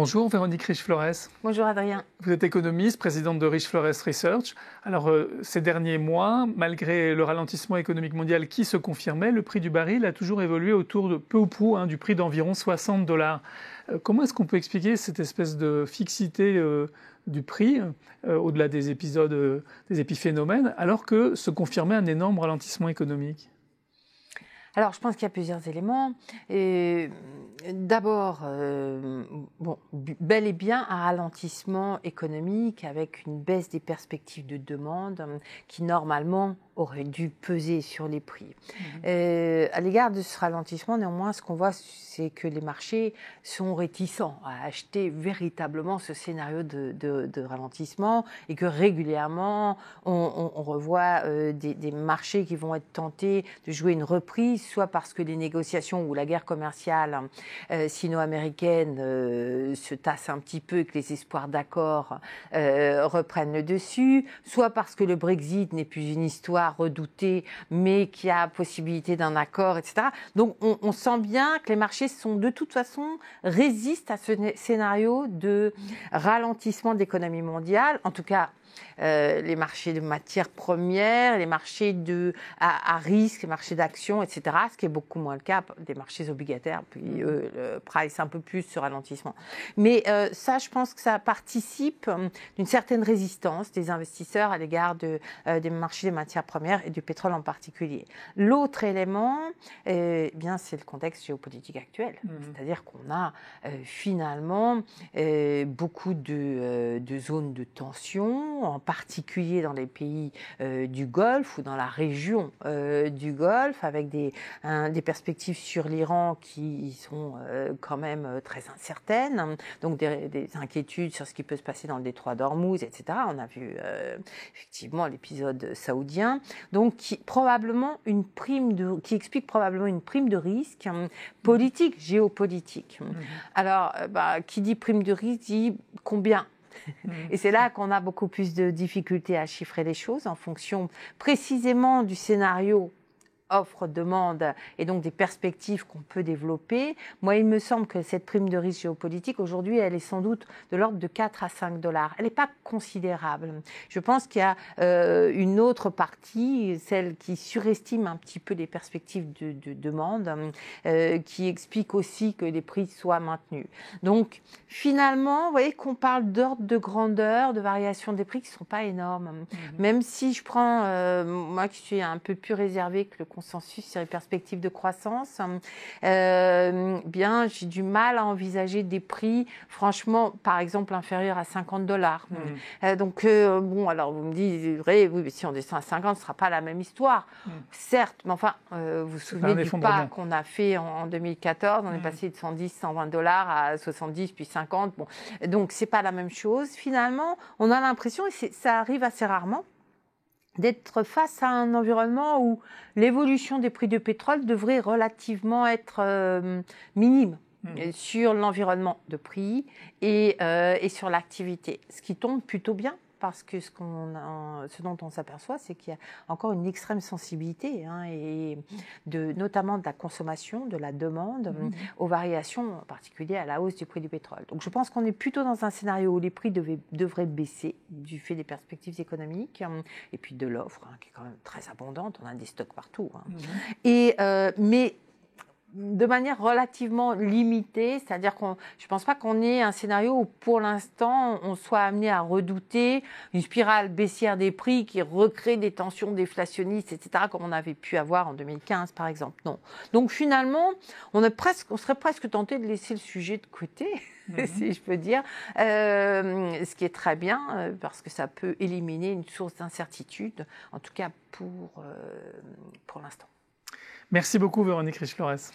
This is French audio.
Bonjour Véronique Riche-Flores. Bonjour Adrien. Vous êtes économiste, présidente de Riche-Flores Research. Alors ces derniers mois, malgré le ralentissement économique mondial qui se confirmait, le prix du baril a toujours évolué autour de peu ou prou du prix d'environ $60. Comment est-ce qu'on peut expliquer cette espèce de fixité du prix au-delà des épisodes, des épiphénomènes, alors que se confirmait un énorme ralentissement économique ? Alors, je pense qu'il y a plusieurs éléments. D'abord, bel et bien un ralentissement économique avec une baisse des perspectives de demande qui, normalement, aurait dû peser sur les prix. À l'égard de ce ralentissement, néanmoins, ce qu'on voit, c'est que les marchés sont réticents à acheter véritablement ce scénario de ralentissement et que régulièrement, on revoit des marchés qui vont être tentés de jouer une reprise, soit parce que les négociations ou la guerre commerciale sino-américaine se tassent un petit peu et que les espoirs d'accord reprennent le dessus, soit parce que le Brexit n'est plus une histoire redoutée, mais qu'il y a possibilité d'un accord, etc. Donc, on sent bien que les marchés de toute façon, résistent à ce scénario de ralentissement de l'économie mondiale. En tout cas, les marchés de matières premières, les marchés à risque, les marchés d'actions, etc., ce qui est beaucoup moins le cas des marchés obligataires, puis eux, price un peu plus ce ralentissement. Mais ça, je pense que ça participe d'une certaine résistance des investisseurs à l'égard des marchés des matières premières et du pétrole en particulier. L'autre élément, bien, c'est le contexte géopolitique actuel. C'est-à-dire qu'on a finalement beaucoup de zones de tension, en particulier dans les pays du Golfe ou dans la région du Golfe, avec des perspectives sur l'Iran qui sont quand même très incertaines, donc des inquiétudes sur ce qui peut se passer dans le détroit d'Ormuz, etc. On a vu effectivement l'épisode saoudien, donc qui explique probablement une prime de risque politique, géopolitique. Alors, qui dit prime de risque dit combien ? Et c'est là qu'on a beaucoup plus de difficultés à chiffrer les choses en fonction précisément du scénario offre-demande et donc des perspectives qu'on peut développer. Moi, il me semble que cette prime de risque géopolitique, aujourd'hui, elle est sans doute de l'ordre de 4 à 5 $. Elle n'est pas considérable. Je pense qu'il y a une autre partie, celle qui surestime un petit peu les perspectives de demande, qui explique aussi que les prix soient maintenus. Donc, finalement, vous voyez qu'on parle d'ordre de grandeur, de variation des prix qui ne sont pas énormes. Même si je prends, moi qui suis un peu plus réservée que le consensus sur les perspectives de croissance, bien, j'ai du mal à envisager des prix, franchement, par exemple, inférieurs à 50 $. Donc, alors vous me direz, oui, mais si on descend à 50, ce ne sera pas la même histoire. Certes, mais enfin, vous vous souvenez du pas qu'on a fait en 2014, on est passé de 110, 120 $ à 70, puis 50. Bon. Donc, ce n'est pas la même chose. Finalement, on a l'impression, et ça arrive assez rarement, d'être face à un environnement où l'évolution des prix de pétrole devrait relativement être minime sur l'environnement de prix et sur l'activité, ce qui tombe plutôt bien. Parce que ce dont on s'aperçoit, c'est qu'il y a encore une extrême sensibilité, et notamment de la consommation, de la demande, aux variations, en particulier à la hausse du prix du pétrole. Donc je pense qu'on est plutôt dans un scénario où les prix devraient baisser du fait des perspectives économiques et puis de l'offre, qui est quand même très abondante. On a des stocks partout. Mais de manière relativement limitée, c'est-à-dire je ne pense pas qu'on ait un scénario où pour l'instant on soit amené à redouter une spirale baissière des prix qui recrée des tensions déflationnistes, etc., comme on avait pu avoir en 2015 par exemple. Non. Donc finalement, on serait presque tenté de laisser le sujet de côté, si je peux dire, ce qui est très bien parce que ça peut éliminer une source d'incertitude, en tout cas pour l'instant. Merci beaucoup Véronique Riche-Flores.